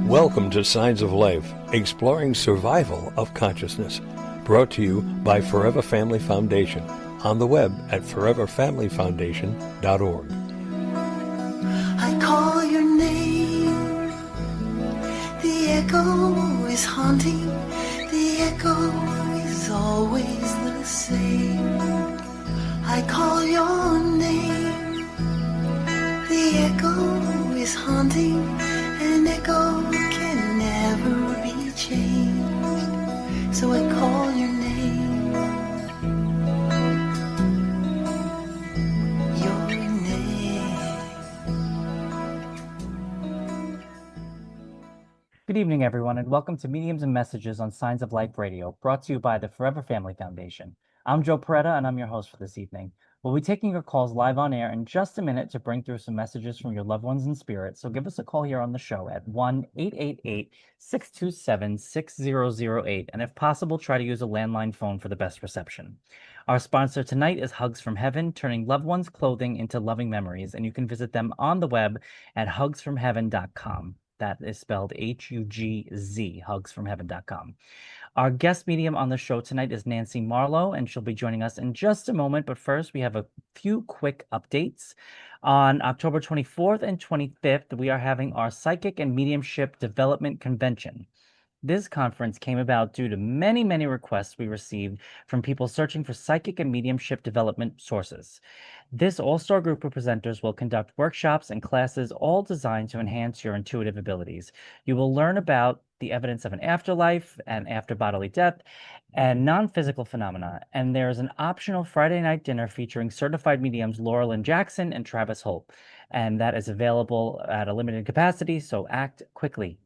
Welcome to Signs of Life, exploring survival of consciousness. Brought to you by Forever Family Foundation, on the web at foreverfamilyfoundation.org. I call your name, the echo is haunting, the echo is always the same. I call your name, the echo is haunting, an echo can never be changed, so I call your name, your name. Good evening, everyone, and welcome to Mediums and Messages on Signs of Life Radio, brought to you by the Forever Family Foundation. I'm Joe Peretta, and I'm your host for this evening. We'll be taking your calls live on air in just a minute to bring through some messages from your loved ones in spirit, so give us a call here on the show at 1-888-627-6008, and if possible, try to use a landline phone for the best reception. Our sponsor tonight is Hugs from Heaven, turning loved ones' clothing into loving memories, and you can visit them on the web at hugsfromheaven.com. That is spelled Hugz, hugsfromheaven.com. Our guest medium on the show tonight is Nancy Marlowe, and she'll be joining us in just a moment. But first, we have a few quick updates. On October 24th and 25th, we are having our Psychic and Mediumship Development Convention. This conference came about due to many, many requests we received from people searching for psychic and mediumship development sources. This all-star group of presenters will conduct workshops and classes all designed to enhance your intuitive abilities. You will learn about the evidence of an afterlife and after bodily death and non-physical phenomena. And there is an optional Friday night dinner featuring certified mediums Laura Lynn Jackson and Travis Holt. And that is available at a limited capacity, so act quickly.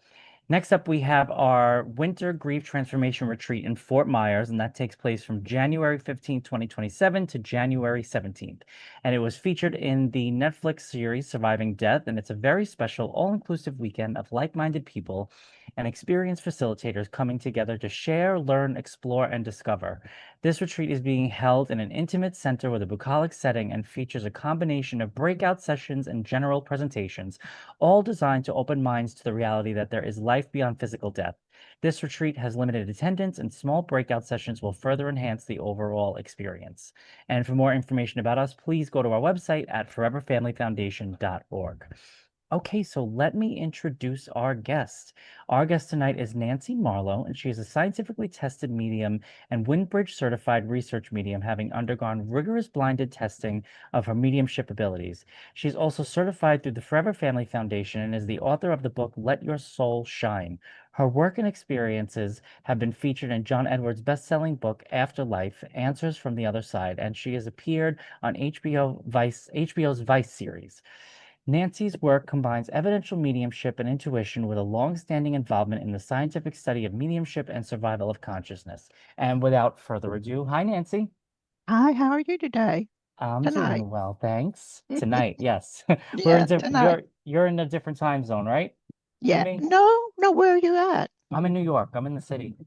Next up, we have our Winter Grief Transformation Retreat in Fort Myers, and that takes place from January 15th, 2027 to January 17th. And it was featured in the Netflix series Surviving Death, and it's a very special, all-inclusive weekend of like-minded people and experienced facilitators coming together to share, learn, explore, and discover. This retreat is being held in an intimate center with a bucolic setting and features a combination of breakout sessions and general presentations, all designed to open minds to the reality that there is life beyond physical death. This retreat has limited attendance, and small breakout sessions will further enhance the overall experience. And for more information about us, please go to our website at foreverfamilyfoundation.org. Okay, so let me introduce our guest. Our guest tonight is Nancy Marlowe, and she is a scientifically tested medium and Windbridge certified research medium, having undergone rigorous blinded testing of her mediumship abilities. She's also certified through the Forever Family Foundation and is the author of the book Let Your Soul Shine. Her work and experiences have been featured in John Edwards' best-selling book Afterlife: Answers from the Other Side, and she has appeared on HBO's Vice series. Nancy's work combines evidential mediumship and intuition with a long-standing involvement in the scientific study of mediumship and survival of consciousness. And without further ado, hi, Nancy. Hi, how are you today? I'm Tonight. doing well, thanks. Tonight, yes. We're in Tonight. you're in a different time zone, right? Yeah. Me? No, where are you at? I'm in New York. I'm in the city.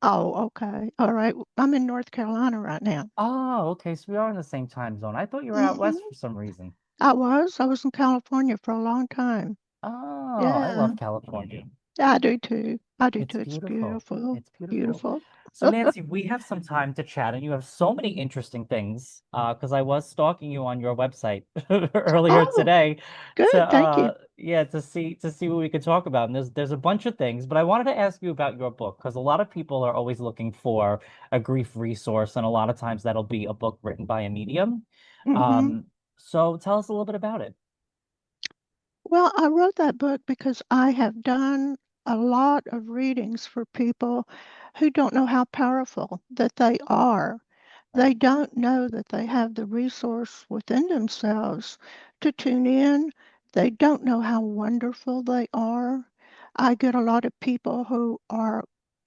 Oh, okay. All right. I'm in North Carolina right now. Oh, okay. So we are in the same time zone. I thought you were out west for some reason. I was in California for a long time. Oh, I Yeah. love California. I do too. It's It's beautiful. beautiful. It's beautiful. Beautiful. So Nancy, we have some time to chat, and you have so many interesting things. Because I was stalking you on your website earlier Oh, today good. to Thank you. yeah, to see what we could talk about. And there's a bunch of things, but I wanted to ask you about your book because a lot of people are always looking for a grief resource, and a lot of times that'll be a book written by a medium. hmm So tell us a little bit about it. Well, I wrote that book because I have done a lot of readings for people who don't know how powerful that they are. They don't know that they have the resource within themselves to tune in. They don't know how wonderful they are. I get a lot of people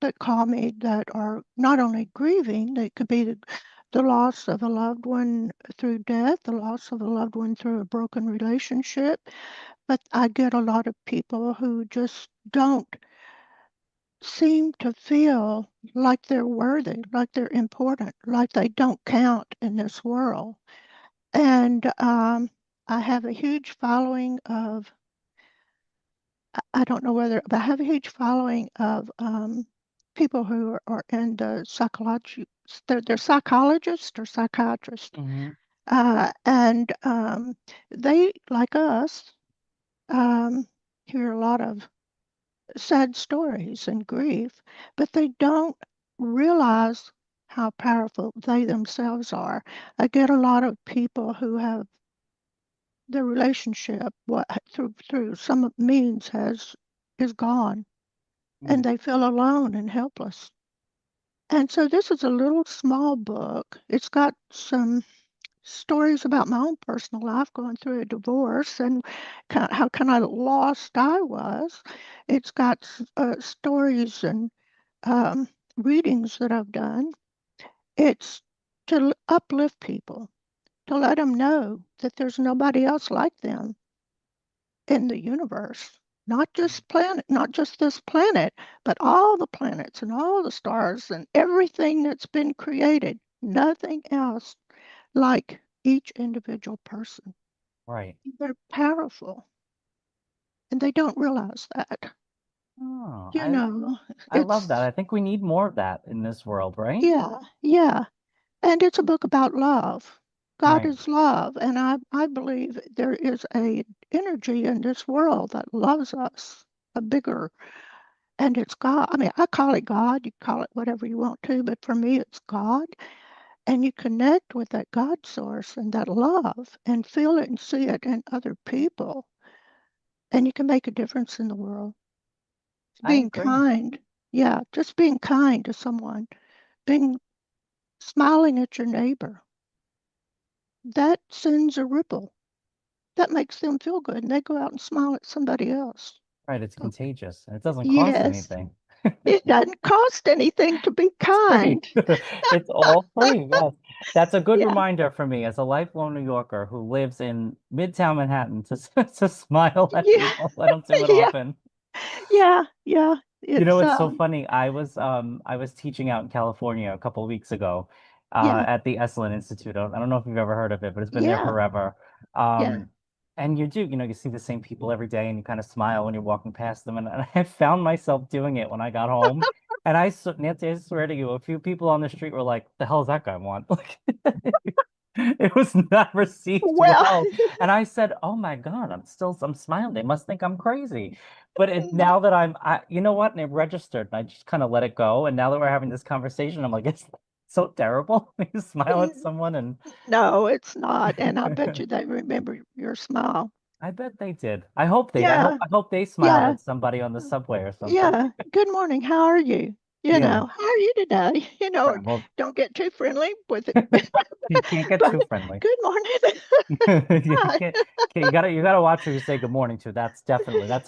that call me that are not only grieving, they could be the loss of a loved one through death, the loss of a loved one through a broken relationship. But I get a lot of people who just don't seem to feel like they're worthy, like they're important, like they don't count in this world. And I have a huge following of, I don't know whether, but I have a huge following of people who are in the psychology, they're psychologists or psychiatrists. Hmm. And they, like us, um, hear a lot of sad stories and grief, but they don't realize how powerful they themselves are. I get a lot of people who have their relationship what through some means has is gone, and they feel alone and helpless. And so this is a little small book. It's got some stories about my own personal life going through a divorce and how kind of lost I was. It's got stories and um, readings that I've done. It's to uplift people, to let them know that there's nobody else like them in the universe. Not just this planet, but all the planets and all the stars and everything that's been created. Nothing else like each individual person. Right. They're powerful, and they don't realize that. Oh, You know, I love that. it's, I think we need more of that in this world, right? yeah, yeah. And it's a book about love. God Right. is love, and I believe there is a energy in this world that loves us, a bigger, and it's God. I mean, I call it God. You call it whatever you want to, but for me, it's God. And you connect with that God source and that love and feel it and see it in other people, and you can make a difference in the world. I Being agree. kind, yeah, just being kind to someone, being smiling at your neighbor, that sends a ripple. That makes them feel good, and they go out and smile at somebody else. Right. It's Oh, contagious and it doesn't cost yes, anything. it doesn't cost anything to be It's free. kind. It's all free. Yes. That's a good Yeah, reminder for me as a lifelong New Yorker who lives in Midtown Manhattan to to smile at yeah, people. I don't do it yeah, often. yeah, yeah. You know, It's it's so funny. I was teaching out in California a couple of weeks ago yeah, at the Esalen Institute. I don't know if you've ever heard of it, but it's been there yeah, forever. yeah. And you see the same people every day and you kind of smile when you're walking past them. And I found myself doing it when I got home. And Nancy, I swear to you, a few people on the street were like, "The hell's that guy want?" Like, it was not received Well, well. And I said, "Oh my God, I'm smiling. They must think I'm crazy." But now that you know what? And it registered, and I just kind of let it go. And now that we're having this conversation, I'm like, it's so terrible. You smile at someone, and no, it's not. And I bet you they remember your smile. I bet they did. I hope they. Yeah, I hope they smiled yeah. at somebody on the subway or something. Yeah, good morning. How are you? Yeah. How are you today? Right. Well, Don't get too friendly with it. you can't get But too friendly. good morning. You Hi. can't. You gotta watch who you say good morning to. That's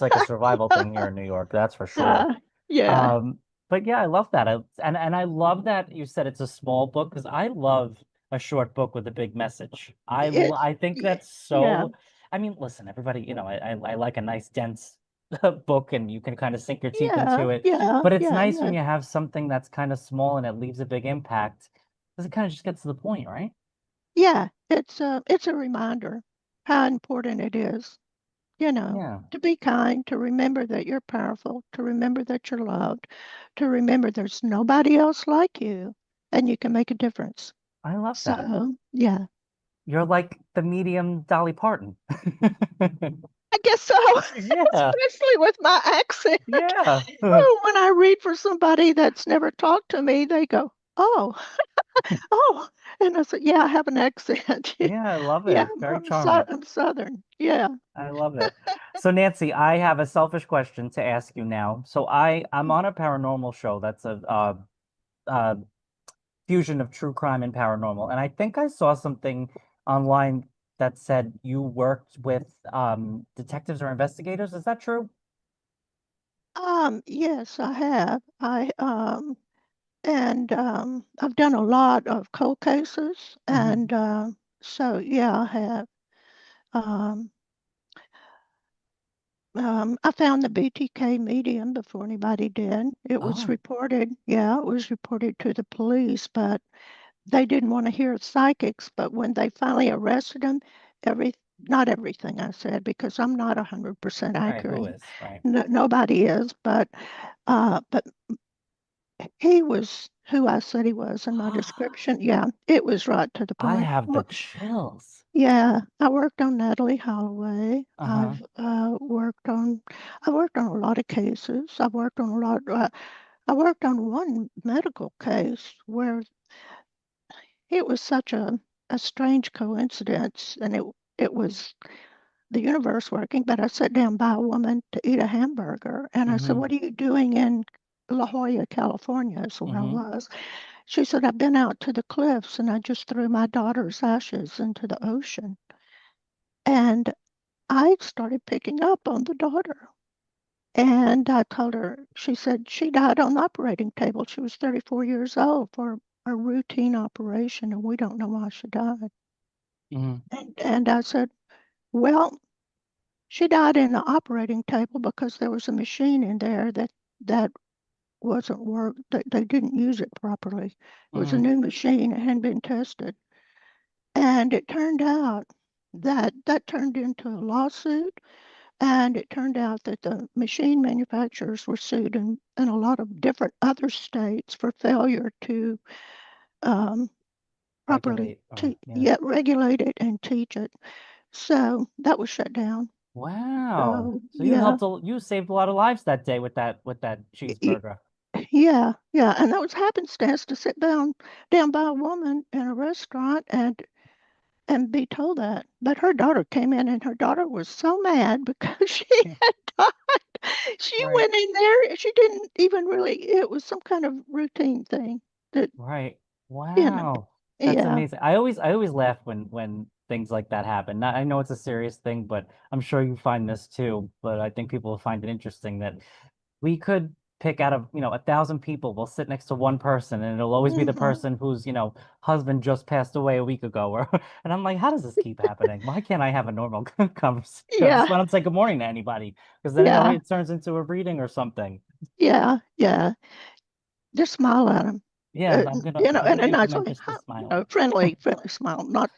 like a survival thing here in New York. That's for sure. Yeah, Um, but yeah, I love that. And I love that you said it's a small book because I love a short book with a big message. it's I think yeah, that's yeah, so. I mean, listen, everybody, I like a nice dense book and you can kind of sink your teeth yeah, into it. yeah, But it's yeah, nice when yeah, you have something that's kind of small and it leaves a big impact because it kind of just gets to the point, right? yeah. It's a reminder how important it is, Yeah, to be kind, to remember that you're powerful, to remember that you're loved, to remember there's nobody else like you, and you can make a difference. I love that. So, yeah. You're like the medium Dolly Parton. I guess so, Yeah, especially with my accent. yeah. Oh, when I read for somebody that's never talked to me, they go, "Oh, oh," and I said, "Yeah, I have an accent. Yeah, I love Yeah, it. Very charming. I'm Southern. Yeah." I love it. So Nancy, I have a selfish question to ask you now. So I'm on a paranormal show that's a uh fusion of true crime and paranormal. And I think I saw something online that said you worked with detectives or investigators. Is that true? Yes, I have. I've done a lot of cold cases, Hmm. and so yeah, I have. Um, I found the BTK medium before anybody did. It was Oh, reported, yeah, it was reported to the police, but they didn't want to hear psychics. But when they finally arrested him, every not everything I said, because I'm not 100% Right. Who accurate. is? Right. Nobody is, but he was who I said he was in my description. Yeah, it was right to the I point. have the chills. Yeah, I worked on Natalie Holloway. Uh-huh. I worked on a lot of cases. I worked on one medical case where it was such a strange coincidence, and it was the universe working. But I sat down by a woman to eat a hamburger, and I said, Mm-hmm. "What are you doing in La Jolla, California?" Is where I Mm-hmm. was. She said, "I've been out to the cliffs, and I just threw my daughter's ashes into the ocean." And I started picking up on the daughter. And I told her, she said she died on the operating table. She was 34 years old for a routine operation, and we don't know why she died. Mm-hmm. And I said, well, she died in the operating table because there was a machine in there that wasn't work. They didn't use it properly. It was a Mm-hmm. new machine. It hadn't been tested. And it turned out that turned into a lawsuit. And it turned out that the machine manufacturers were sued in a lot of different other states for failure to um, properly Regulate. Or yeah. regulate it and teach it. So that was shut down. Wow. So So you saved a lot of lives that day with that y- cheeseburger. yeah, and that was happenstance to sit down by a woman in a restaurant and be told that. But her daughter came in, and her daughter was so mad because she had died. She Right. went in there. She didn't even really. It was some kind of routine thing that Right. you know. Wow. That's Yeah. amazing. I always laugh when things like that happen. Not, I know it's a serious thing, but I'm sure you find this too. But I think people will find it interesting that we could pick out of, 1,000 people. We'll sit next to one person and it'll always be the Hmm. person whose, husband just passed away a week ago. Or and I'm like, how does this keep happening? Why can't I have a normal conversation? Just Yeah. why don't say good morning to anybody? Because then Yeah. it turns into a reading or something. Yeah. Yeah. Just smile at them. Yeah, I'm In gonna a nice implement way. just a smile. Friendly smile. Not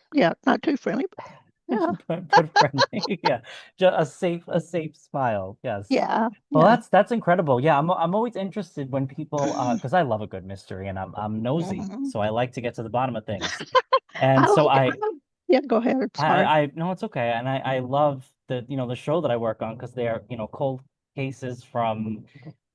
too friendly. But yeah. Put friendly. Yeah. Just a safe smile. Yes. Yeah. Well, Yeah. that's incredible. Yeah, I'm always interested when people because I love a good mystery and I'm nosy. Mhm. So I like to get to the bottom of things. And I so like it. Yeah. Go ahead. Sorry. I no, it's okay. And I love the show that I work on because they're, cold cases from,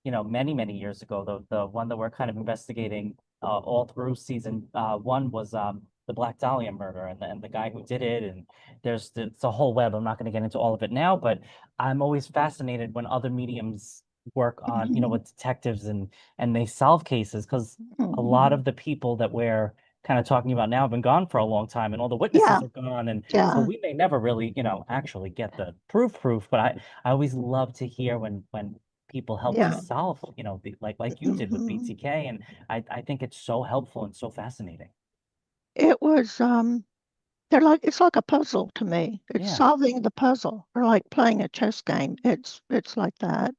many, many years ago. The one that we're kind of investigating all through season one was the Black Dahlia murder and the guy who did it. And it's a whole web. I'm not going to get into all of it now, but I'm always fascinated when other mediums work on, Mhm. with detectives and they solve cases because a lot Mhm. of the people that we're kind of talking about now have been gone for a long time and all the Yeah. witnesses are gone. And so Yeah. we may never really, actually get the proof, but I always love to hear when people help to Yeah. solve, like you did with Mhm. BTK. And I think it's so helpful and so fascinating. It was it's like a puzzle to me. It's Yeah. solving the puzzle or like playing a chess game. It's like that.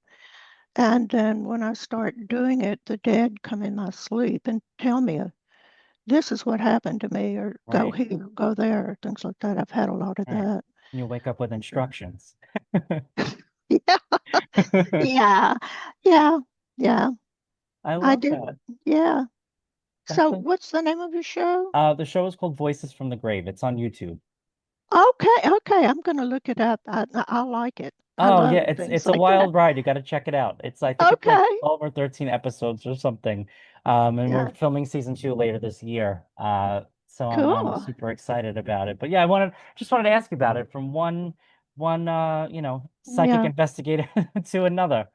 And then when I start doing it, the dead come in my sleep and tell me this is what happened to me, or go Right. here, go there, things like that. I've had a lot of Right. that. You wake up with instructions. Yeah, yeah, yeah, yeah. I I love did. that. Yeah. That's So what's the name of your show? the show is called Voices from the Grave. It's on YouTube. Okay, okay. I'm gonna look it up. I like it. I Oh yeah, love things it's a like that. wild ride. You got to check it out. I think it's like Okay. 12 or 13 episodes or something. And we're Yeah. filming season two later this year. So I'm Cool. super excited about it. But yeah, I wanted to ask you about it from one psychic Yeah. investigator to another.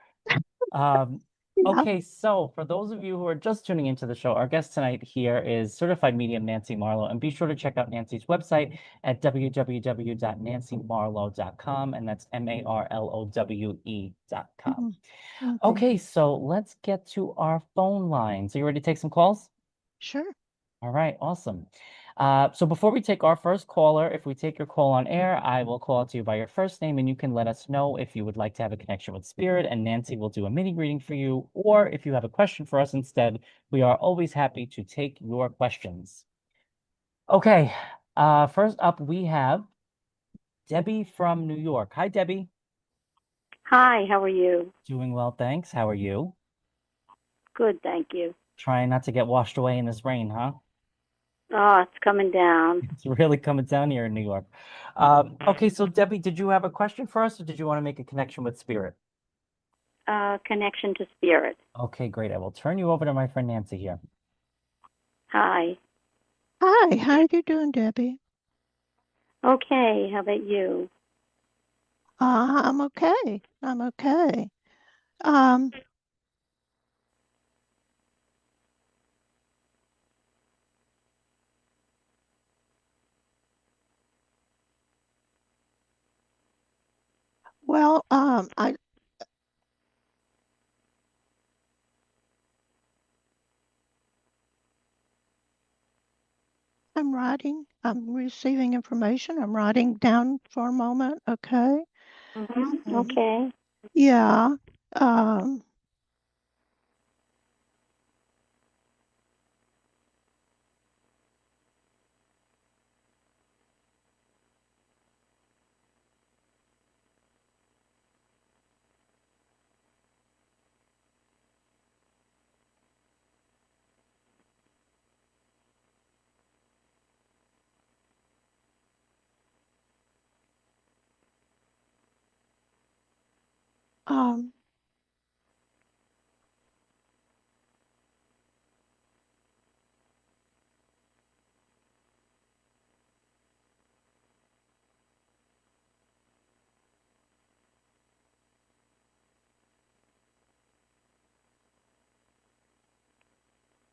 Um, Yeah. okay, so for those of you who are just tuning into the show, our guest tonight here is certified medium Nancy Marlowe, and be sure to check out Nancy's website at www.nancymarlowe.com, and that's marlowe.com. Mhm. Okay. Okay, so let's get to our phone line. So you ready to take some calls? Sure. All right, awesome. So before we take our first caller, if we take your call on air, I will call out to you by your first name, and you can let us know if you would like to have a connection with Spirit, and Nancy will do a mini reading for you, or if you have a question for us instead, we are always happy to take your questions. Okay, first up we have Debbie from New York. Hi, Debbie. Hi, how are you? Doing well, thanks. How are you? Good, thank you. Trying not to get washed away in this rain, huh? Oh, it's coming down. It's really coming down here in New York. Okay, so Debbie, did you have a question for us, or did you want to make a connection with Spirit? Connection to spirit. Okay, great. I will turn you over to my friend Nancy here. Hi. Hi, how are you doing, Debbie? Okay, how about you? I'm okay. I'm okay. Um, well, I'm writing. I'm receiving information. I'm writing down for a moment. Okay. Okay. Yeah. Um,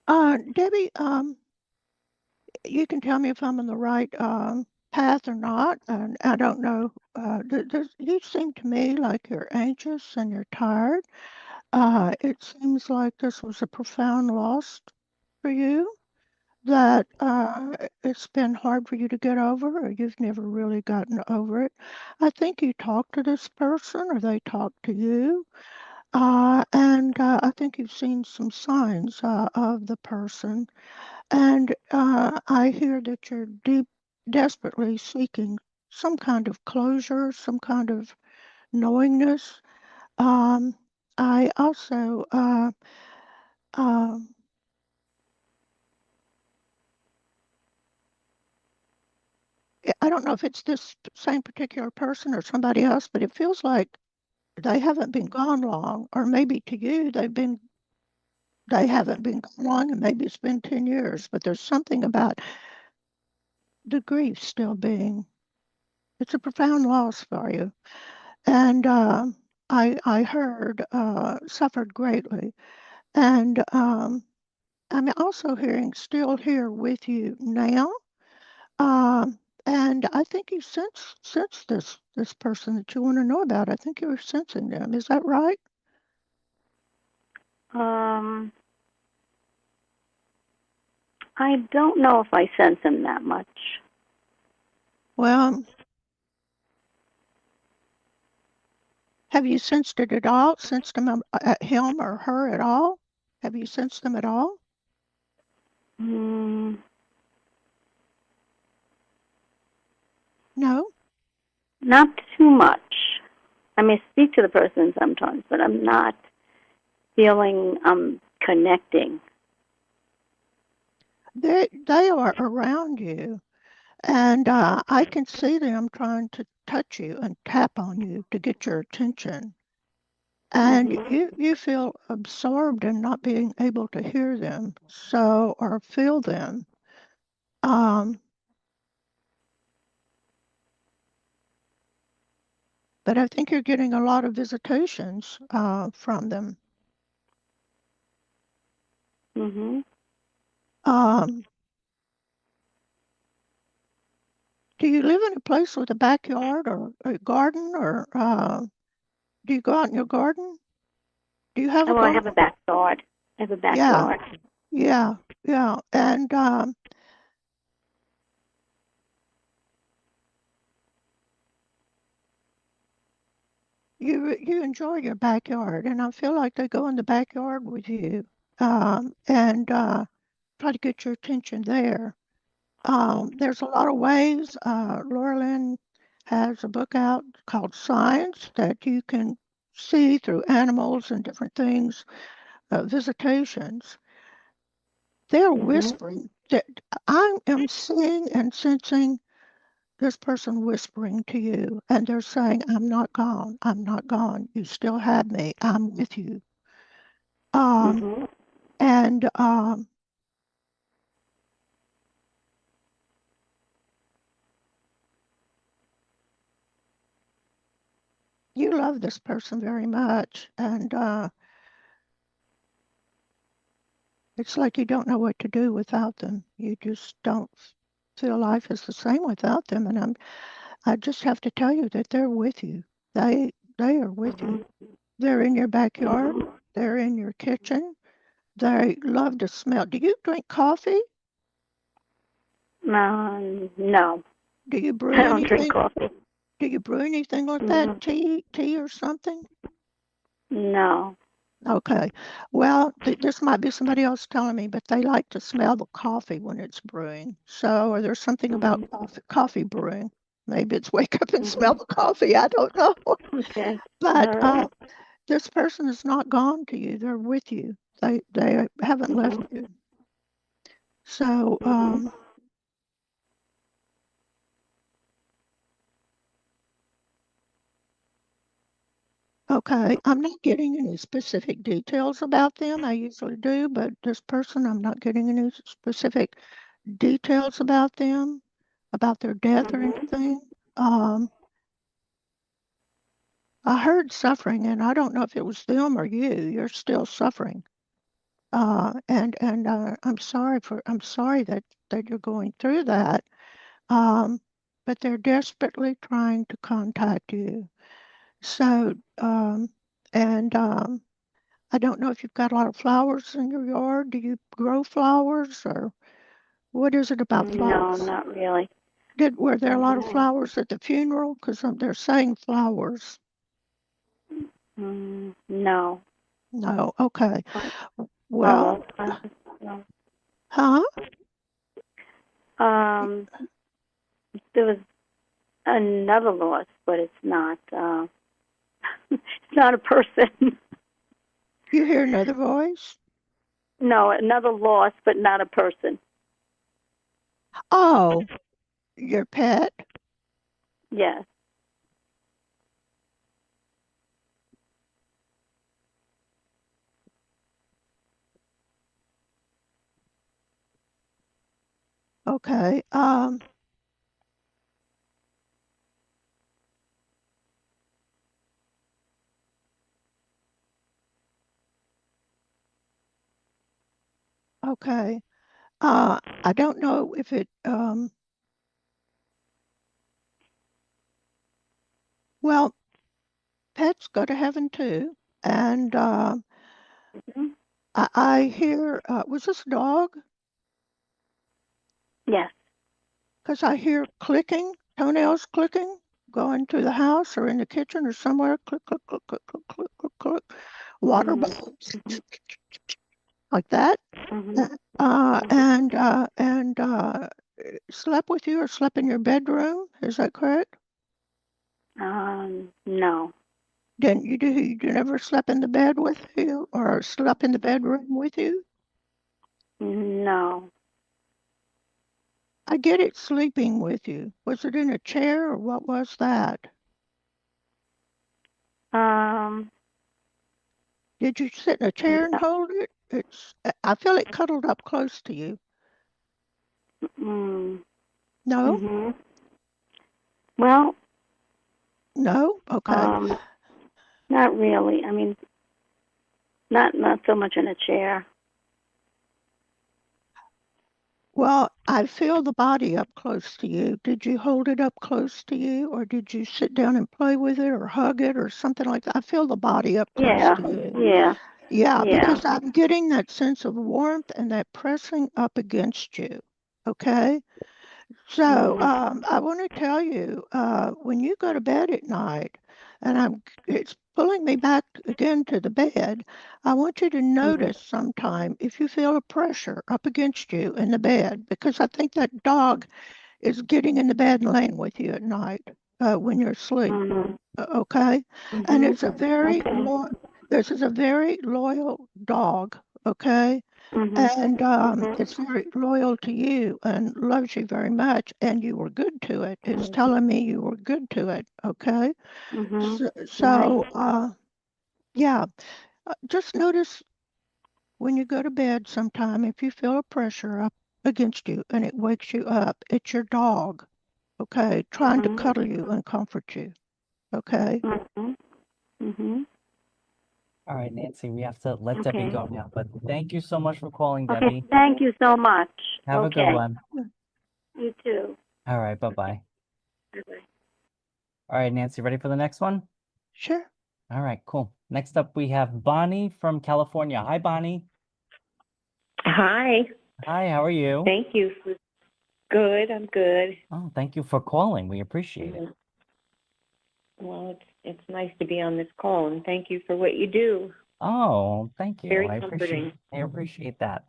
um, Debbie, you can tell me if I'm on the right path or not. And I don't know. You seem to me like you're anxious and you're tired. It seems like this was a profound loss for you, that it's been hard for you to get over, or you've never really gotten over it. I think you talked to this person, or they talked to you, and I think you've seen some signs of the person. And I hear that you're desperately seeking some kind of closure, some kind of knowingness. Um, I also, um, I don't know if it's this same particular person or somebody else, but it feels like they haven't been gone long, or maybe to you they haven't been gone long, and maybe it's been 10 years, but there's something about the grief still being, it's a profound loss for you. And I heard suffered greatly. And I'm also hearing still here with you now. Um, and I think you sense this person that you want to know about. I think you're sensing them. Is that right? I don't know if I sense him that much. Well, have you sensed it at all? Sensed him at him or her at all? Have you sensed them at all? Mm, No? not too much. I may speak to the person sometimes, but I'm not feeling connecting. They are around you. And I can see them trying to touch you and tap on you to get your attention. And you feel absorbed in not being able to hear them, so, or feel them. Um, but I think you're getting a lot of visitations from them. Mm-hmm. Um, do you live in a place with a backyard or a garden, or do you go out in your garden? Do you have a Well, I garden? have a backyard. I have a Yeah, backyard. yeah. And you enjoy your backyard, and I feel like they go in the backyard with you, and try to get your attention there. There's a lot of ways. Laura Lynn has a book out called Signs that you can see through animals and different things, visitations. They're whispering. That I am seeing and sensing this person whispering to you, and they're saying, I'm not gone. I'm not gone. You still have me. I'm with you. And you love this person very much, and it's like you don't know what to do without them. You just don't feel life is the same without them. And I just have to tell you that they're with you. They are with you. They're in your backyard. They're in your kitchen. They love to smell. Do you drink coffee? No. Do you brew I don't anything? drink coffee. Do you brew anything like that? Tea or something? No. Okay. Well, this might be somebody else telling me, but they like to smell the coffee when it's brewing. So, or there's something about coffee brewing. Maybe it's wake up and smell the coffee. I don't know. Okay. But this person is not gone to you. They're with you. They haven't left you. So, okay, I'm not getting any specific details about them. I usually do, but this person, I'm not getting any specific details about them, about their death or anything. I heard suffering, and I don't know if it was them or you. You're still suffering. And I'm sorry that you're going through that. But they're desperately trying to contact you. So, I don't know if you've got a lot of flowers in your yard. Do you grow flowers, or what is it about flowers? No, not really. Were there a lot of flowers at the funeral? Because they're saying flowers. No. No. Okay. Well, no. huh? There was another loss, but it's not. It's not a person. You hear another voice? No, another loss, but not a person. Oh, your pet? Yes. Okay. Okay. I don't know if it, well, pets go to heaven too. And I hear, was this a dog? Yes. Because I hear clicking, toenails clicking, going through the house or in the kitchen or somewhere. Click, click, click, click, click, click, click, click. Water bubbles, like that. And slept with you or slept in your bedroom. Is that correct? No. Didn't you never slept in the bed with you or slept in the bedroom with you? No. I get it sleeping with you. Was it in a chair or what was that? Did you sit in a chair and hold it? I feel it cuddled up close to you. No? Well, No? Okay. not really. I mean, not so much in a chair. Well, I feel the body up close to you. Did you hold it up close to you, or did you sit down and play with it or hug it or something like that? I feel the body up close to you. Yeah. Because I'm getting that sense of warmth and that pressing up against you. Okay? So I want to tell you, when you go to bed at night, and it's pulling me back again to the bed, I want you to notice sometime if you feel a pressure up against you in the bed, because I think that dog is getting in the bed and laying with you at night. when you're asleep. Mhm. Okay, and it's a very Okay. this is a very loyal dog. Okay, Mhm. and Mhm. it's very loyal to you and loves you very much, and you were good to it. It's telling me you were good to it. Okay, Mhm. Right. so yeah, just notice when you go to bed sometime, if you feel a pressure up against you and it wakes you up, it's your dog, okay, trying to Mhm. cuddle you and comfort you, okay? Mhm. Mhm. All right, Nancy, we have to let Debbie Okay. go now, but thank you so much for calling, Okay. Debbie. Thank you so much. Have a good Okay. one. You too. All right, bye-bye. Bye-bye. All right, Nancy, ready for the next one? Sure. All right, cool. Next up, we have Bonnie from California. Hi, Bonnie. Hi. Hi, how are you? Thank you. Good. I'm good. Oh, thank you for calling. We appreciate it. Well, it's nice to be on this call, and thank you for what you do. Oh, thank you. Very I comforting. appreciate that.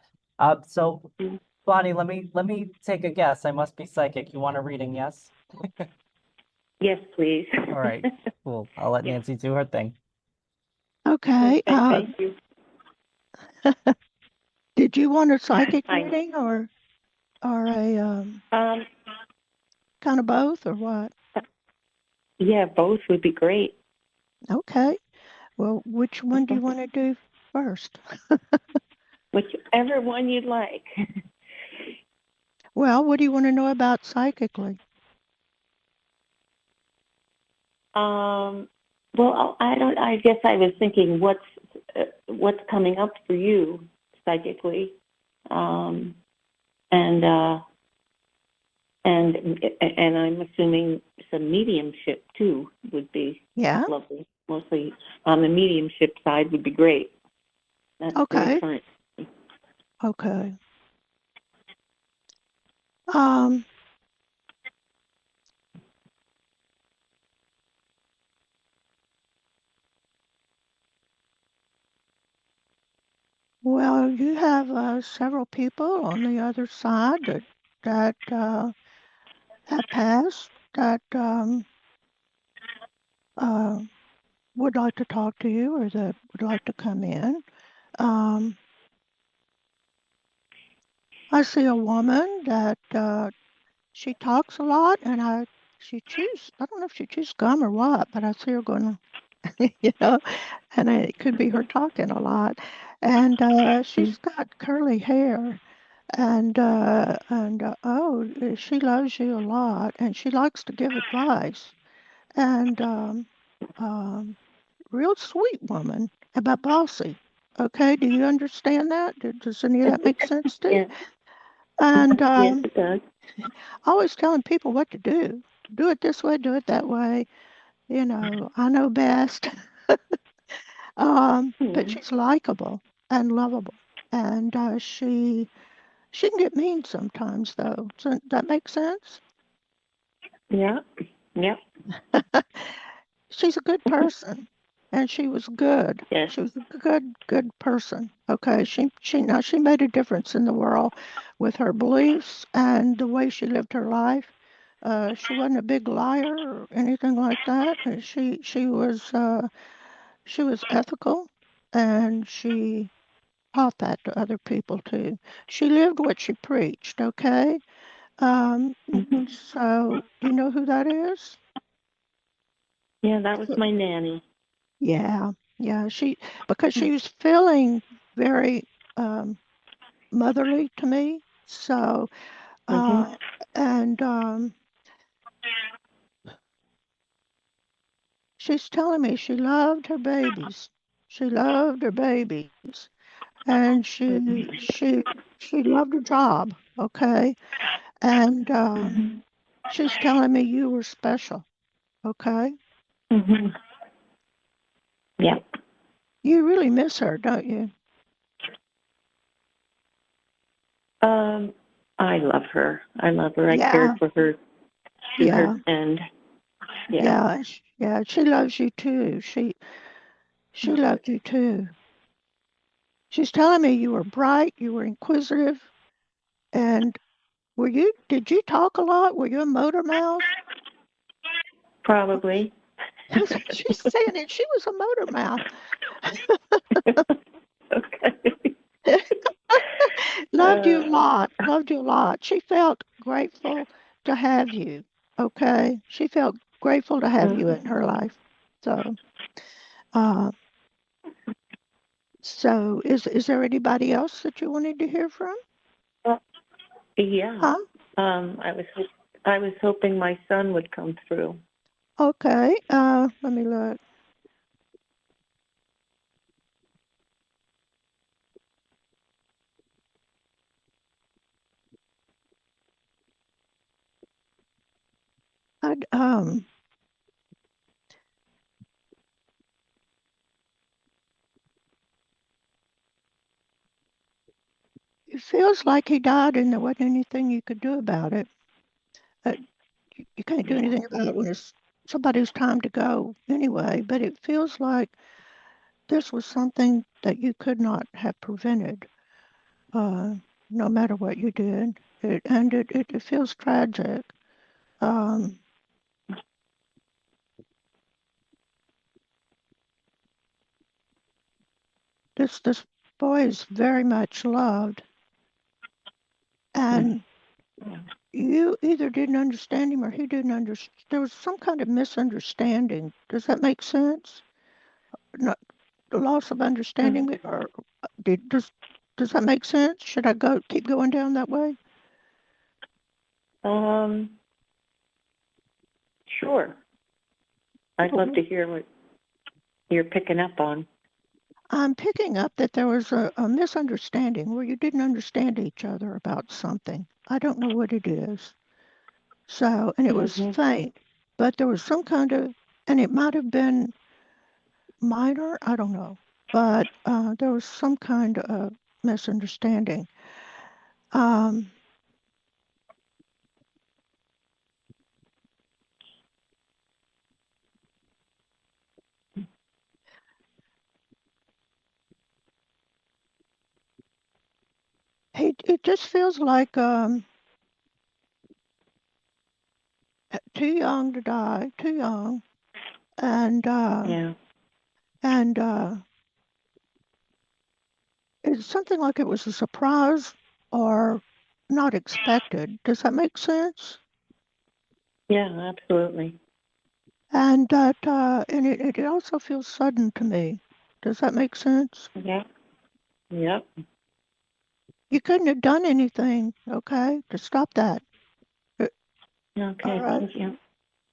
So Mhm. Bonnie, let me take a guess. I must be psychic. You want a reading, yes? Yes, please. All right, cool. I'll let Yes. Nancy do her thing. Okay, Okay, thank you. did you want a psychic Hi. reading or a Um, kind of both or what? yeah, both would be great. Okay, well, which one do you want to do first? Whichever one you'd like. Well, what do you want to know about psychically? Well, I don't. I guess I was thinking, what's coming up for you psychically, and and I'm assuming some mediumship too would be Yeah, lovely. Mostly on the mediumship side would be great. That's very okay, current. okay. Um, well, you have several people on the other side that have passed that uh, would like to talk to you or that would like to come in. Um, I see a woman that she talks a lot, and I don't know if she chews gum or what, but I see her going, you know, and it could be her talking a lot. And she's got curly hair, and she loves you a lot, and she likes to give advice, and um, real sweet woman, but bossy. Okay, do you understand that? Does any of that make sense to you? Yeah. And Yes, it does. always telling people what to do. Do it this way, do it that way. You know, I know best. But Hmm. she's likable and lovable, and she can get mean sometimes, though. Does that make sense? Yeah. Yep. She's a good person, and she was good. Yes. She was a good person. Okay, she made a difference in the world with her beliefs and the way she lived her life. She wasn't a big liar or anything like that. She was ethical, and she taught that to other people too. She lived what she preached. Okay, um, Hmm. so do you know who that is? Yeah, that was my nanny. Yeah, yeah. Because she was feeling very um, motherly to me. So, Hmm. uh, and she's telling me she loved her babies. She loved her babies, and she loved her job. Okay, and Hmm. she's telling me you were special. Okay, Hmm. Yeah. you really miss her, don't you? I love her. I love her. I Yeah, cared for her to yeah, her end. Yeah. yeah, yeah. She loves you too. She loved you too. She's telling me you were bright, you were inquisitive, and did you talk a lot? Were you a motor mouth? Probably. That's what she's saying, and she was a motor mouth. Okay. Loved you a lot. Loved you a lot. She felt grateful to have you. Okay. She felt grateful to have you in her life. So, uh, so is there anybody else that you wanted to hear from? Yeah. Huh? I was hoping my son would come through. Okay. Let me look. I'd, it feels like he died and there wasn't anything you could do about it. You can't do anything about it when it's somebody's time to go anyway, but it feels like this was something that you could not have prevented, no matter what you did. It feels tragic. Um, this boy is very much loved, and you either didn't understand him or he didn't understand. There was some kind of misunderstanding. Does that make sense? Not the loss of understanding, or does that make sense? Should I keep going down that way? Sure. I'd love to hear what you're picking up on. I'm picking up that there was a misunderstanding where you didn't understand each other about something. I don't know what it is. So, and it was faint, but there was some kind of, and it might have been minor, I don't know, but there was some kind of misunderstanding. Um, it just feels like too young to die, too young, and and it's something like it was a surprise or not expected. Does that make sense? Yeah, absolutely. And that and it also feels sudden to me. Does that make sense? Yeah. Yep. You couldn't have done anything, okay, to stop that. It- Okay. all right. Thank you.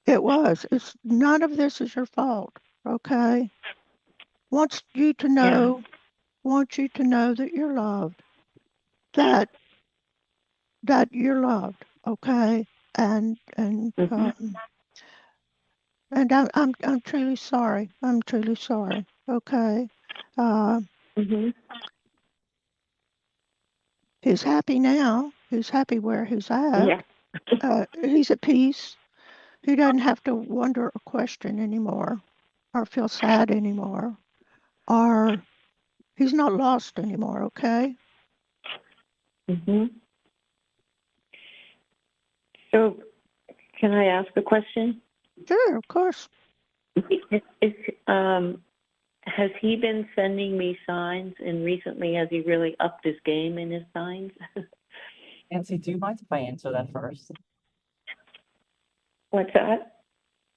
It was. It's none of this is your fault, okay? Wants you to know, wants you to know that you're loved, that you're loved, okay? And and I'm truly sorry. I'm truly sorry. Okay. Uh, he's happy now. He's happy where he's at. Yeah. He's at peace. He doesn't have to wonder or question anymore, or feel sad anymore, or he's not lost anymore. Okay. So, can I ask a question? Sure, of course. Has he been sending me signs, and recently has he really upped his game in his signs? Nancy, do you mind if I answer that first? What's that?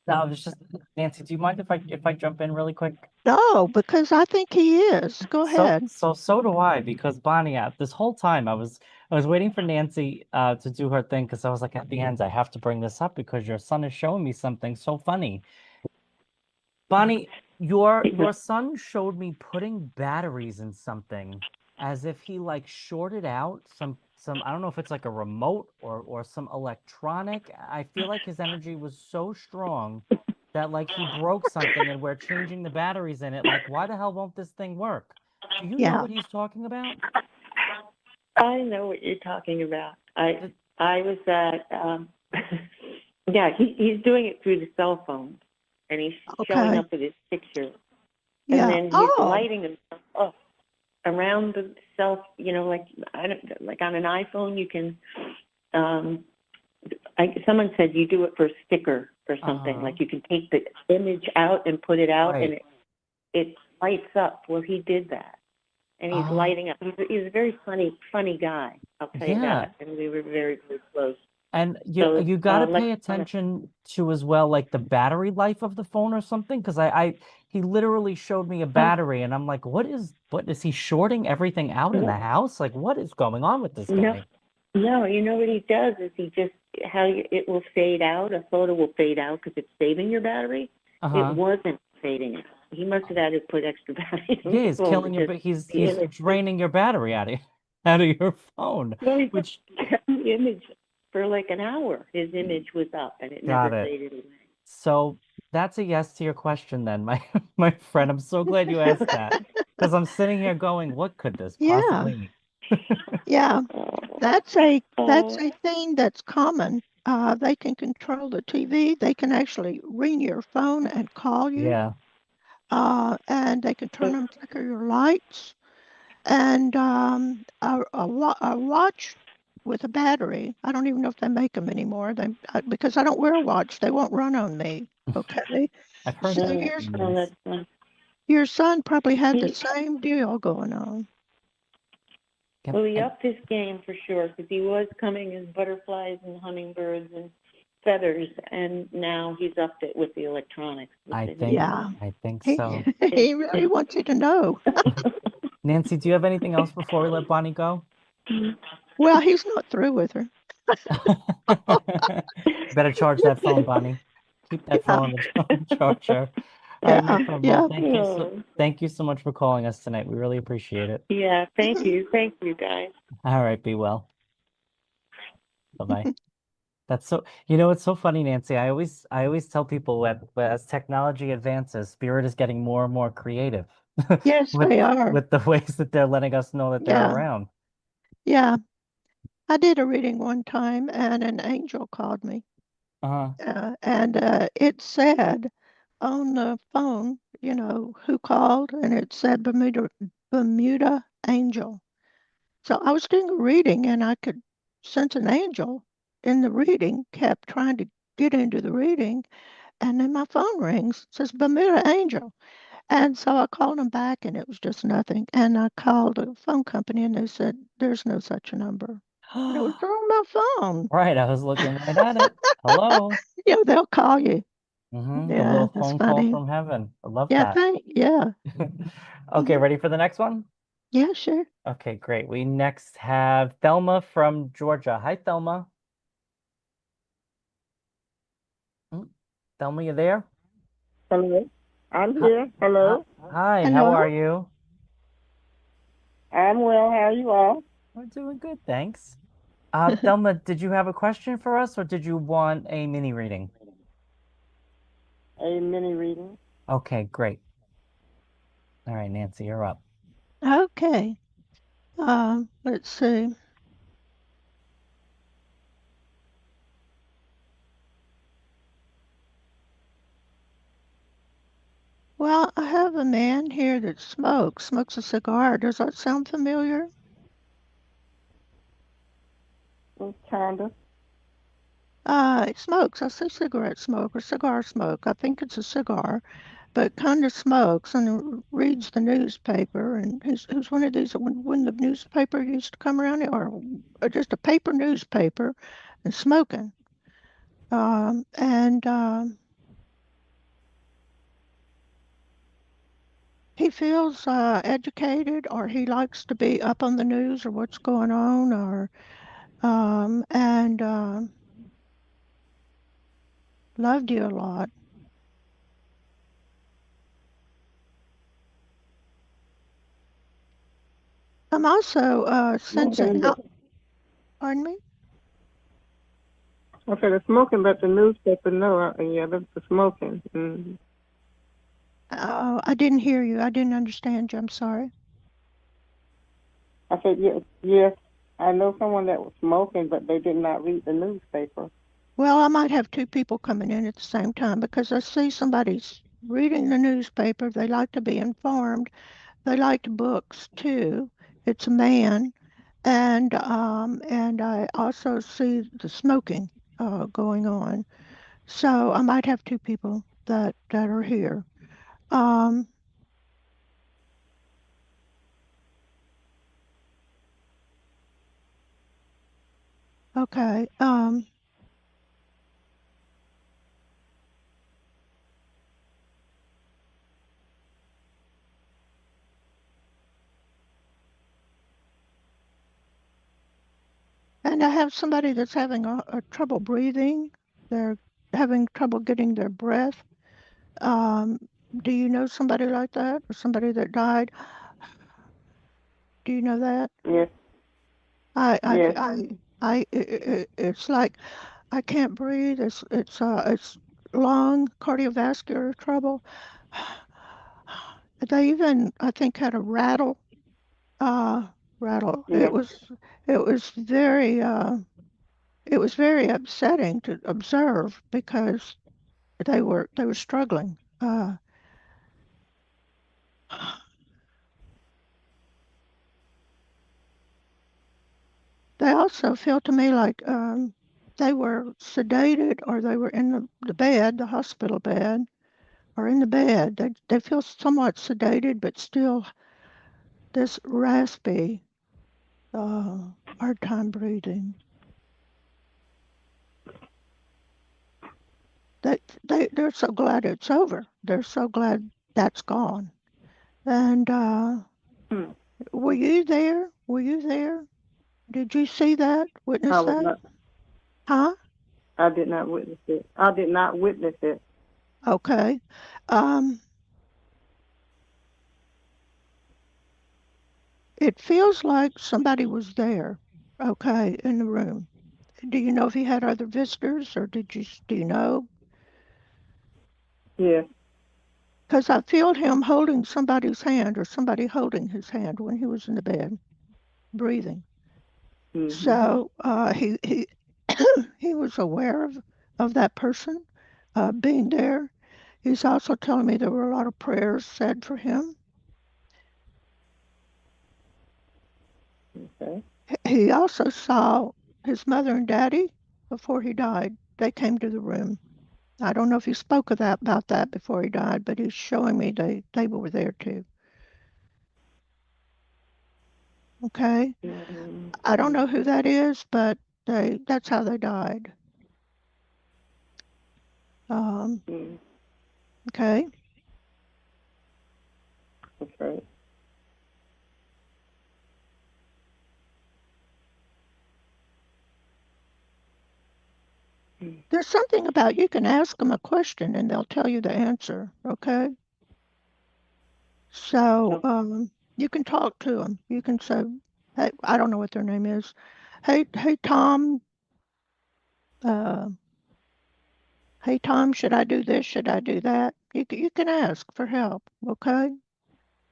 No, it's just Nancy. Do you mind if I jump in really quick? No, because I think he is. Go ahead. So do I, because Bonnie, this whole time I was waiting for Nancy to do her thing, because I was like, at the end I have to bring this up because your son is showing me something so funny. Bonnie, your son showed me putting batteries in something as if he like shorted out some I don't know if it's like a remote or some electronic. I feel like his energy was so strong that like he broke something and we're changing the batteries in it. Like, why the hell won't this thing work? Do you know what he's talking about? I know what you're talking about. I was at yeah, he's doing it through the cell phone, and he's showing up with his picture, and then he's lighting himself up around the cell. You know, like like on an iPhone, you can. Someone said you do it for a sticker, or something. Like you can take the image out and put it out, and it lights up. Well, he did that, and he's lighting up. He's a very funny guy. I'll tell you that. And we were very, very close. And you got to pay attention to as well, like the battery life of the phone or something, because he literally showed me a battery, and I'm like, what is he shorting everything out in the house? Like, what is going on with this guy? No, you know what he does is it will fade out. A photo will fade out because it's saving your battery. It wasn't fading out. He must have had to put extra battery. Yeah, he's killing he's draining your battery out of your phone. Well, he kept the image for like an hour. His image was up, and it never faded away. So that's a yes to your question, then, my friend. I'm so glad you asked that, because I'm sitting here going, what could this possibly mean? Yeah, that's a thing that's common. They can control the TV. They can actually ring your phone and call you. Yeah. And they can turn on flicker your lights. And a watch with a battery. I don't even know if they make them anymore. Because I don't wear a watch, they won't run on me. Okay. I've heard so your son probably had the same deal going on. Well, he upped his game for sure, because he was coming as butterflies and hummingbirds and feathers, and now he's upped it with the electronics. I think so. He really wants you to know. Nancy, do you have anything else before we let Bonnie go? Well, he's not through with her. Better charge that phone, Bonnie. Keep that phone on the charger. Thank you so much for calling us tonight. We really appreciate it. Yeah, thank you. Thank you, guys. All right, be well. Bye-bye. That's so, it's so funny, Nancy. I always tell people that as technology advances, Spirit is getting more and more creative. Yes, they are. With the ways that they're letting us know that they're around. Yeah. I did a reading one time, and an angel called me. And it said on the phone, who called, and it said Bermuda Angel. So I was doing a reading, and I could sense an angel in the reading, kept trying to get into the reading, and then my phone rings, it says Bermuda Angel. And so I called them back, and it was just nothing. And I called a phone company, and they said, there's no such a number. And it was on my phone. Right, I was looking right at it. Hello. They'll call you. Mm-hmm. The little phone call from heaven. I love that. Okay, ready for the next one? Yeah, sure. Okay, great. We next have Thelma from Georgia. Hi, Thelma. Thelma, you there? Hello. I'm here. Hello. Hi, how are you? I'm well. How are you all? We're doing good, thanks. Thelma, did you have a question for us, or did you want a mini reading? A mini reading. Okay, great. All right, Nancy, you're up. Okay. Let's see. Well, I have a man here that smokes a cigar. Does that sound familiar? Kind of. It smokes. I say cigarette smoke or cigar smoke. I think it's a cigar, but kind of smokes and reads the newspaper. And he's one of these when the newspaper used to come around, or just a paper newspaper, and smoking. He feels educated, or he likes to be up on the news or what's going on, or loved you a lot. I'm also sensing. Pardon me? Okay, the smoking, but the newspaper, no. Yeah, that's the smoking. Mm-hmm. I didn't hear you. I didn't understand you. I'm sorry. I said, yes. I know someone that was smoking, but they did not read the newspaper. Well, I might have two people coming in at the same time, because I see somebody's reading the newspaper. They like to be informed. They like books too. It's a man, and I also see the smoking going on. So I might have two people that are here. Okay. And I have somebody that's having a trouble breathing. They're having trouble getting their breath. Um, do you know somebody like that, or somebody that died? Do you know that? Yes. I, I, Yes. it's like I can't breathe. It's lung cardiovascular trouble. They even, I think, had a rattle. Yeah. It was very, it was very upsetting to observe because they were struggling. They also feel to me like they were sedated or they were in the bed, the hospital bed, or in the bed. They feel somewhat sedated, but still this raspy, hard time breathing. They're so glad it's over. They're so glad that's gone. And Hmm. were you there? Were you there? Did you see that? I Witness was that? not. Huh? I did not witness it. I did not witness it. Okay. Um, it feels like somebody was there. Okay, in the room. Do you know if he had other visitors, or do you know? Yes. Because I feel him holding somebody's hand or somebody holding his hand when he was in the bed, breathing. Mhm. So he he was aware of that person being there. He's also telling me there were a lot of prayers said for him. Okay. He also saw his mother and daddy before he died. They came to the room. I don't know if he spoke of that about that before he died, but he's showing me they were there too. Okay. I don't know who that is, but that's how they died. Um, Mm. okay. Okay. There's something about you can ask them a question and they'll tell you the answer. Okay. So you can talk to them. You can say, "Hey, I don't know what their name is. Hey, Tom. Uh, hey, Tom. Should I do this? Should I do that?" You can ask for help. Okay.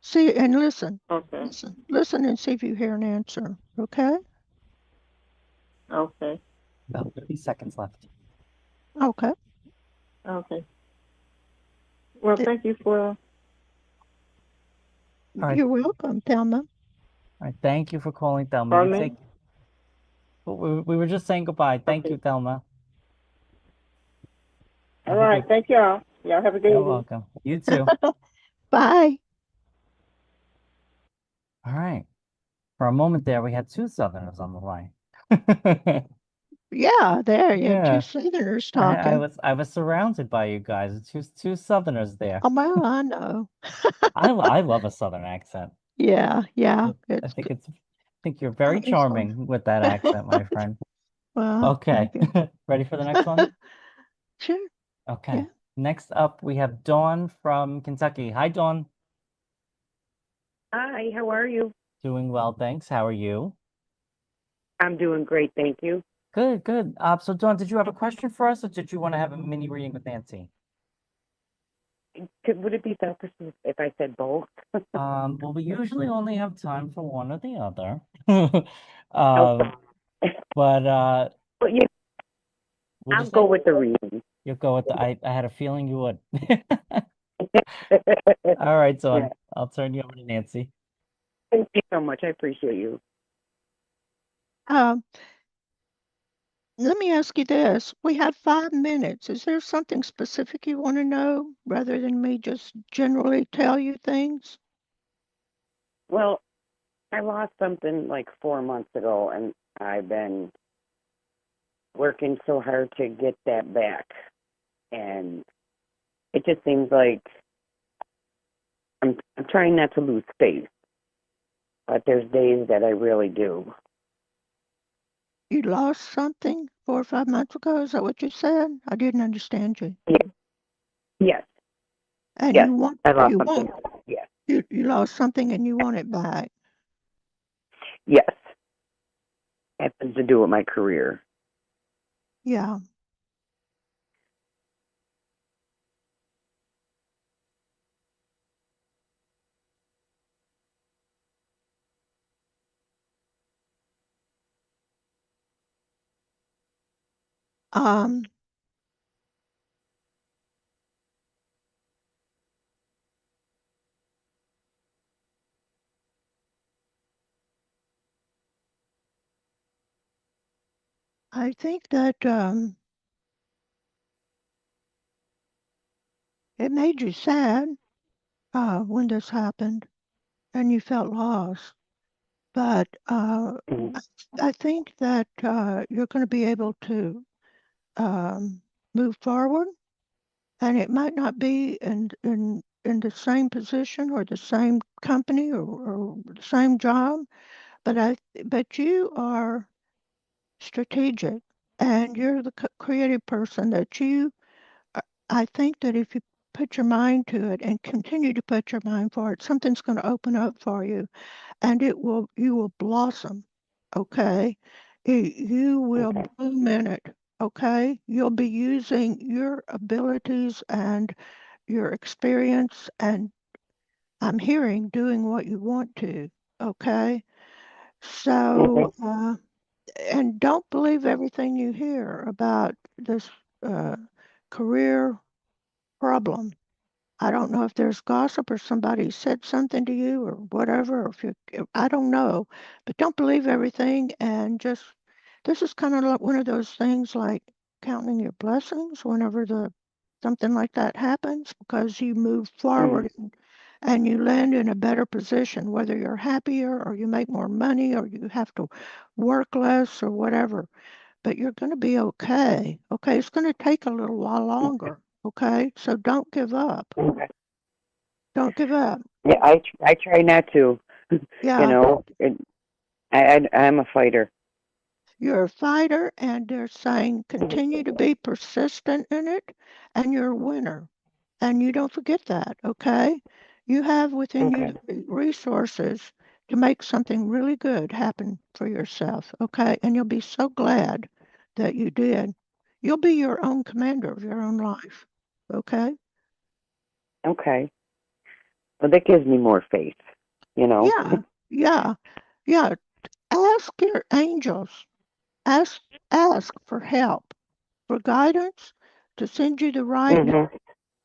See and listen. Okay. Listen, and see if you hear an answer. Okay. Okay. About 30 seconds left. Okay. Okay. Well, Th- thank you for. All right. You're welcome, Thelma. All right. Thank you for calling, Thelma. You Pardon take. me? We were just saying goodbye. Thank you, Okay. Thelma. All Have a right. good. Thank y'all. Y'all have a good You're evening. welcome. You too. Bye. All right. For a moment there, we had two Southerners on the line. Yeah, there you have two Yeah. Southerners I talking. I was surrounded by you guys. Two Southerners there. Oh, well, I know. I love a Southern accent. Yeah, yeah. I It's think I think you're very it's fun. charming with that accent, my friend. Well, Okay. thank you. Ready for the next one? Sure. Yeah. Okay. Next up, we have Dawn from Kentucky. Hi, Dawn. Hi, how are you? Doing well, thanks. How are you? I'm doing great, thank you. Good, good. So Dawn, did you have a question for us, or did you want to have a mini reading with Nancy? Would it be selfish if I said both? Well, we usually only have time for one or the other. Okay. But But yeah, we'll I'll just go with the reading. you'll go with I had a feeling you would. All right, Dawn. Yeah. I'll turn you over to Nancy. Thank you so much. I appreciate you. Um, let me ask you this. We have 5 minutes. Is there something specific you want to know rather than me just generally tell you things? Well, I lost something like 4 months ago, and I've been working so hard to get that back. And it just seems like I'm trying not to lose faith, but there's days that I really do. You lost something 4 or 5 months ago? Is that what you said? I didn't understand you. Yes, And yes, you want I lost you something. want Yes, you lost something and you want it back. yes. Happens to do with my career. Yeah. Um, I think that it made you sad when this happened and you felt lost. But Mhm. I think that you're going to be able to move forward, and it might not be in the same position or the same company or the same job, but you are strategic and you're the creative person that you I think that if you put your mind to it and continue to put your mind for it, something's going to open up for you and you will blossom. Okay. You will Okay. bloom in it. Okay. You'll be using your abilities and your experience, and I'm hearing doing what you want to. Okay. Okay. So, and don't believe everything you hear about this uh, career problem. I don't know if there's gossip or somebody said something to you or whatever, or I don't know, but don't believe everything and just, this is kind of like one of those things like counting your blessings whenever something like that happens because you move Mhm. forward and you land in a better position, whether you're happier or you make more money or you have to work less or whatever, but you're going to be okay. Okay. It's going to take a little while longer. Okay. So don't give up. Okay. Don't give up. Yeah, I try not to. You Yeah, know, I'm a fighter. you're a fighter, and they're saying continue to be persistent in it, and you're a winner. And you don't forget that, okay? You have within you Okay. the resources to make something really good happen for yourself, okay? And you'll be so glad that you did. You'll be your own commander of your own life, okay? Okay. Well, that gives me more faith. You know. Yeah, yeah, yeah. Ask your angels. Ask ask for help, for guidance, to send you the right. Mhm.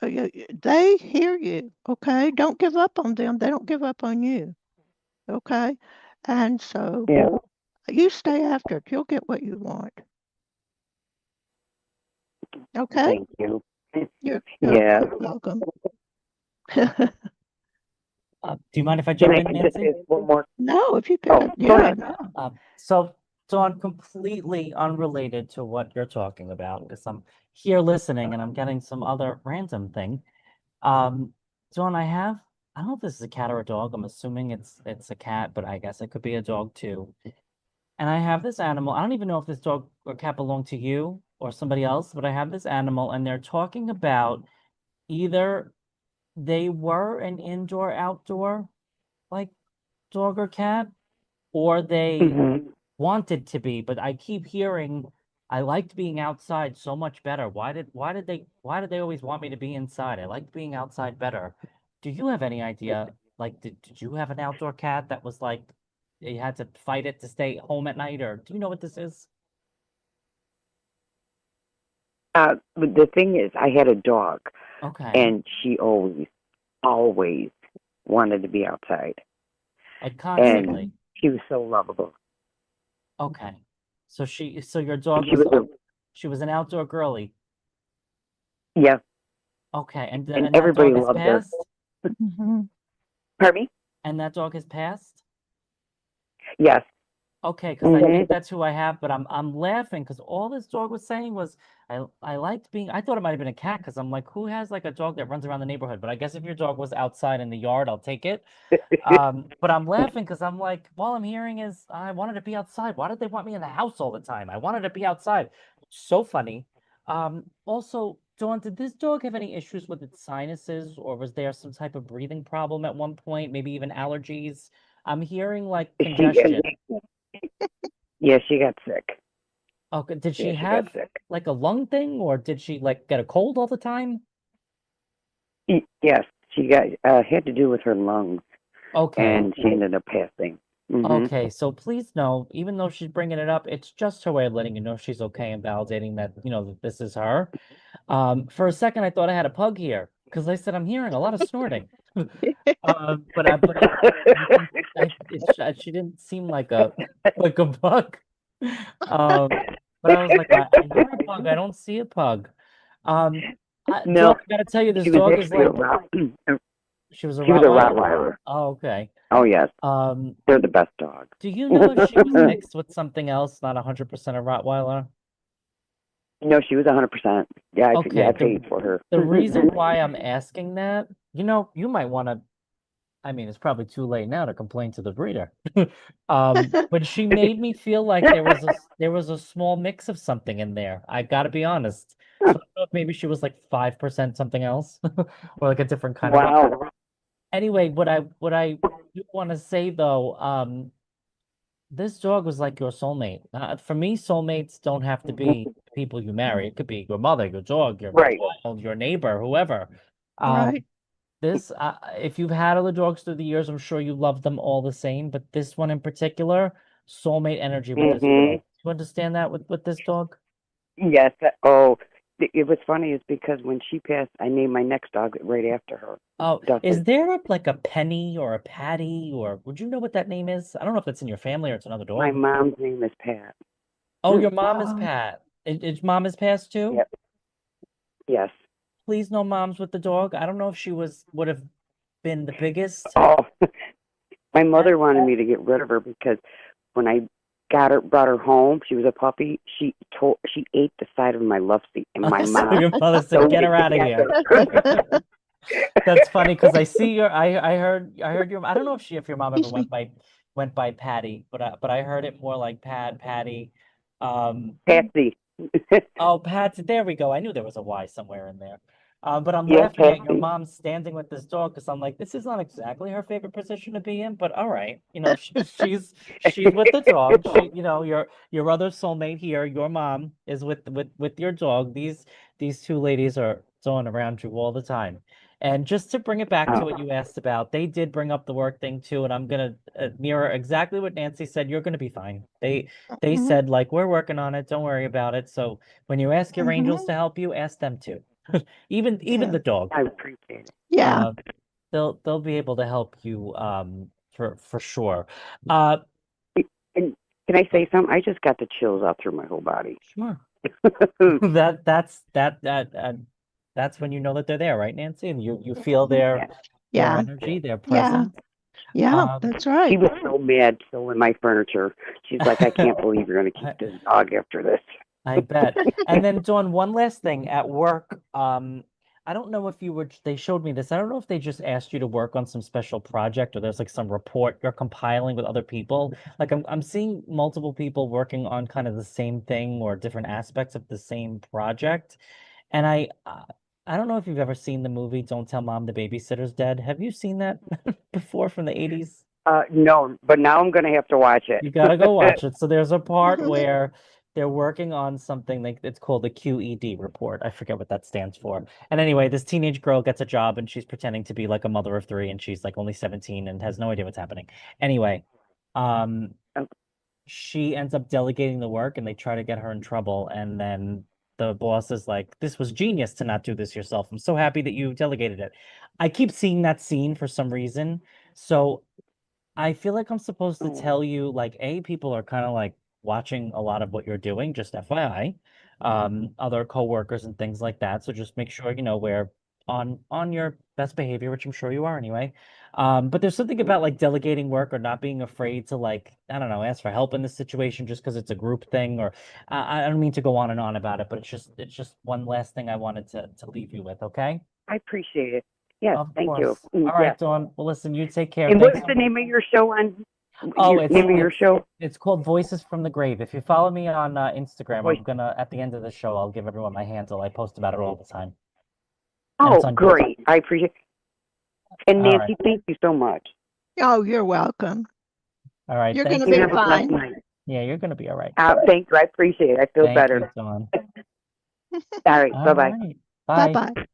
They hear you, okay? Don't give up on them. They don't give up on you, okay? And so Yeah. you stay after it. You'll get what you want, okay? Thank you. You're Yeah. quite welcome. Do you mind if I Can jump I in, just Nancy? ask one more? No, if you Oh, could, go yeah, ahead. no. So, Dawn, completely unrelated to what you're talking about, because I'm here listening and I'm getting some other random thing. Um, Dawn, I don't know if this is a cat or a dog. I'm assuming it's a cat, but I guess it could be a dog too. And I have this animal. I don't even know if this dog or cat belong to you or somebody else, but I have this animal, and they're talking about either they were an indoor outdoor like dog or cat, or they Mhm. wanted to be, but I keep hearing I liked being outside so much better. Why did they always want me to be inside? I liked being outside better. Do you have any idea? Like, did you have an outdoor cat that was like you had to fight it to stay home at night, or do you know what this is? But the thing is, I had a dog, Okay. and she always wanted to be outside, Like and constantly. she was so lovable. Okay. So your dog She was she was an outdoor girly. Yeah, Okay, and and that everybody dog has loved her. passed? Pardon me? And that dog has passed? Yes. Okay, because I think that's who I have, but I'm laughing because all this dog was saying was I liked being. I thought it might have been a cat because I'm like, who has like a dog that runs around the neighborhood? But I guess if your dog was outside in the yard, I'll take it. But I'm laughing because I'm like, all I'm hearing is I wanted to be outside. Why did they want me in the house all the time? I wanted to be outside. So funny. Also, Dawn, did this dog have any issues with its sinuses, or was there some type of breathing problem at one point? Maybe even allergies? I'm hearing like She, congestion. yeah, she got sick. Okay, did she Yeah, she got have sick. like a lung thing, or did she like get a cold all the time? Yes, she got had to do with her lungs, Okay. and she ended up passing. Okay, so please know, even though she's bringing it up, it's just her way of letting you know she's okay and validating that, that this is her. For a second, I thought I had a pug here because I said I'm hearing a lot of snorting. She didn't seem like a pug. But I was like, I hear a pug. I don't see a pug. No, Dog, I gotta tell you, this she was dog is actually like she was a she was a Rottweiler. Rottweiler. Oh, okay. Oh yes, Um, they're the best dog. do you know if she was mixed with something else, not 100% a Rottweiler? No, she was 100%. Yeah, Okay, I paid for her. the reason why I'm asking that, you might want to. I mean, it's probably too late now to complain to the breeder. But she made me feel like there was a small mix of something in there. I gotta be honest. So I don't know if maybe she was like 5% something else, or like a different kind of. Wow. Anyway, what I do want to say though, this dog was like your soulmate. For me, soulmates don't have to be people you marry. It could be your mother, your dog, your Right. child, your neighbor, whoever. Right. This, if you've had other dogs through the years, I'm sure you love them all the same. But this one in particular, soulmate energy with this dog. You understand that with this dog? Yes. It was funny is because when she passed, I named my next dog right after her. Oh, Dustin. is there like a Penny or a Patty, or would you know what that name is? I don't know if it's in your family or it's another dog. My mom's name is Pat. Oh, your mom is Pat. Mom is passed too? Yep. Yes. Please no moms with the dog. I don't know if she would have been the biggest. Oh, my mother wanted me to get rid of her because when I brought her home, she was a puppy. She ate the side of my love seat, and my So mom. your mother said, "Get her out of here." That's funny because I see I heard your. I don't know if your mom ever went by Patty, but I heard it more like Patty. Patsy. Oh, Patsy. There we go. I knew there was a Y somewhere in there. But I'm Yeah, laughing at your Patsy. mom standing with this dog because I'm like, this is not exactly her favorite position to be in, but all right, she's with the dog. Your other soulmate here, your mom is with your dog. These two ladies are throwing around you all the time. And just to bring it back to what you asked about, they did bring up the work thing too, and I'm gonna mirror exactly what Nancy said. You're gonna be fine. They said like we're working on it. Don't worry about it. So when you ask your angels to help you, ask them too. Even the dog. I appreciate it. Yeah. They'll be able to help you for sure. And can I say something? I just got the chills out through my whole body. Sure. That's when you know that they're there, right, Nancy? And you feel their energy, their presence. Yeah, that's right. She was so mad in my furniture. She's like, I can't believe you're going to keep this dog after this. I bet. And then, Dawn, one last thing at work. I don't know if they showed me this. I don't know if they just asked you to work on some special project or there's like some report you're compiling with other people. Like I'm seeing multiple people working on kind of the same thing or different aspects of the same project. And I don't know if you've ever seen the movie Don't Tell Mom the Babysitter's Dead. Have you seen that before from the 80s? No, but now I'm going to have to watch it. You got to go watch it. So there's a part where they're working on something like it's called the QED report. I forget what that stands for. And anyway, this teenage girl gets a job and she's pretending to be like a mother of 3 and she's like only 17 and has no idea what's happening. Anyway, she ends up delegating the work and they try to get her in trouble. And then the boss is like, this was genius to not do this yourself. I'm so happy that you delegated it. I keep seeing that scene for some reason. So I feel like I'm supposed to tell you like, people are kind of like watching a lot of what you're doing, just FYI. Other coworkers and things like that. So just make sure, we're on your best behavior, which I'm sure you are anyway. But there's something about like delegating work or not being afraid to like, I don't know, ask for help in this situation just because it's a group thing, or I don't mean to go on and on about it, but it's just one last thing I wanted to leave you with, okay? I appreciate it. Yes, Of thank course. you. All right, Yes. Dawn. Well, listen, you take care. And Thanks what's so the name of your show on? Oh, Name of your show? it's called Voices from the Grave. If you follow me on Instagram, Voice- I'm gonna at the end of the show, I'll give everyone my handle. I post about it all the time. And it's Oh, on YouTube. great. I appreciate it. And All Nancy, right. thank you so much. Oh, you're welcome. All right. You're Thank gonna you. be Have a blessed fine. night. Yeah, you're gonna be all right. Thank you. I appreciate it. I feel Thank better. you, Dawn. All right. All Bye-bye. right. Bye Bye. bye.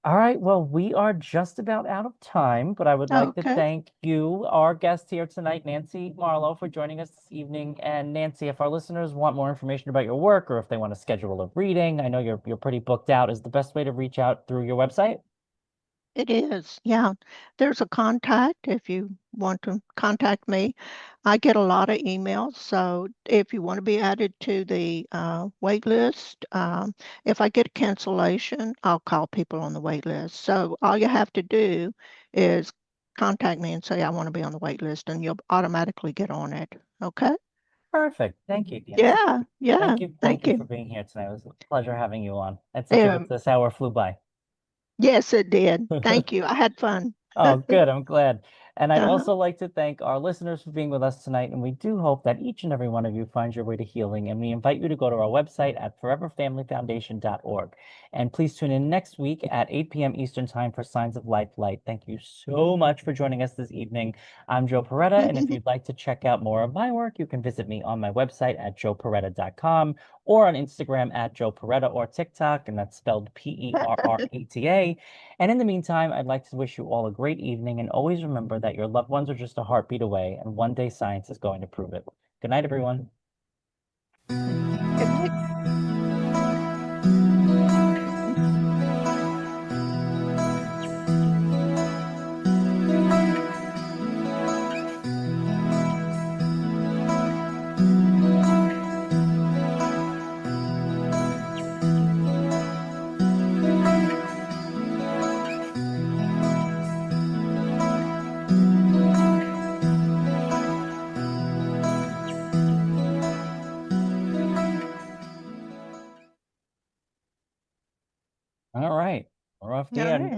All right. Well, we are just about out of time, but I would like to Okay. thank you, our guest here tonight, Nancy Marlowe, for joining us this evening. And Nancy, if our listeners want more information about your work or if they want to schedule a reading, I know you're pretty booked out. Is the best way to reach out through your website? It is, yeah. There's a contact if you want to contact me. I get a lot of emails, so if you want to be added to the wait list, if I get a cancellation, I'll call people on the wait list. So all you have to do is contact me and say I want to be on the wait list, and you'll automatically get on it. Okay? Perfect. Thank you, Nancy. Yeah, yeah. Thank you. Thank you you. for being here tonight. It was a pleasure having you on. This hour flew by. Yes, it did. Thank you. I had fun. Oh, good. I'm glad. And I'd Uh-huh. also like to thank our listeners for being with us tonight. And we do hope that each and every one of you finds your way to healing. And we invite you to go to our website at foreverfamilyfoundation.org. And please tune in next week at 8 p.m. Eastern Time for Signs of Life Light. Thank you so much for joining us this evening. I'm Joe Peretta. And if you'd like to check out more of my work, you can visit me on my website at joeperetta.com or on Instagram at Joe Peretta or TikTok. And that's spelled Perrata. And in the meantime, I'd like to wish you all a great evening, and always remember that your loved ones are just a heartbeat away, and one day science is going to prove it. Good night, everyone. Good night. All right. We're off the All end. right.